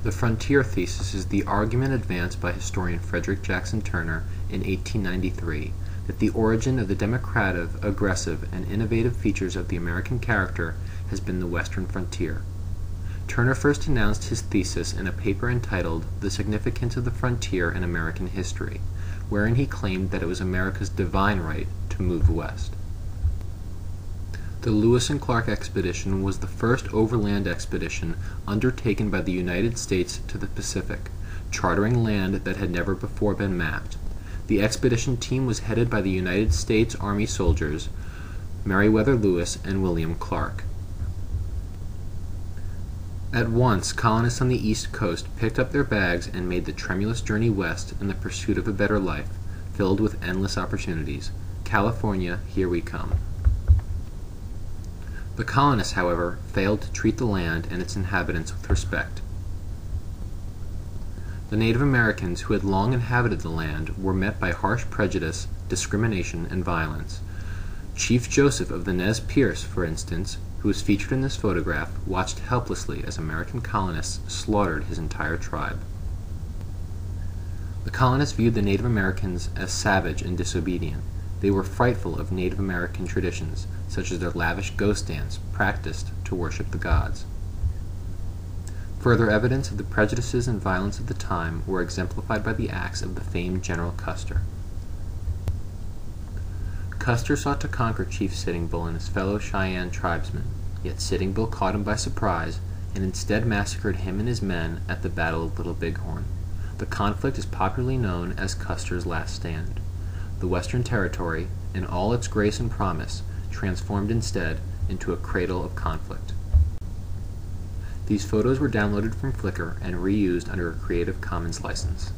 The frontier thesis is the argument advanced by historian Frederick Jackson Turner in 1893 that the origin of the democratic, aggressive, and innovative features of the American character has been the Western frontier. Turner first announced his thesis in a paper entitled "The Significance of the Frontier in American History," wherein he claimed that it was America's divine right to move west. The Lewis and Clark expedition was the first overland expedition undertaken by the United States to the Pacific, chartering land that had never before been mapped. The expedition team was headed by the United States Army soldiers Meriwether Lewis and William Clark. At once, colonists on the East Coast picked up their bags and made the tremulous journey west in the pursuit of a better life, filled with endless opportunities. California, here we come. The colonists, however, failed to treat the land and its inhabitants with respect. The Native Americans who had long inhabited the land were met by harsh prejudice, discrimination, and violence. Chief Joseph of the Nez Perce, for instance, who is featured in this photograph, watched helplessly as American colonists slaughtered his entire tribe. The colonists viewed the Native Americans as savage and disobedient. They were frightful of Native American traditions, such as their lavish ghost dance, practiced to worship the gods. Further evidence of the prejudices and violence of the time were exemplified by the acts of the famed General Custer. Custer sought to conquer Chief Sitting Bull and his fellow Cheyenne tribesmen, yet Sitting Bull caught him by surprise and instead massacred him and his men at the Battle of Little Bighorn. The conflict is popularly known as Custer's Last Stand. The Western Territory, in all its grace and promise, transformed instead into a cradle of conflict. These photos were downloaded from Flickr and reused under a Creative Commons license.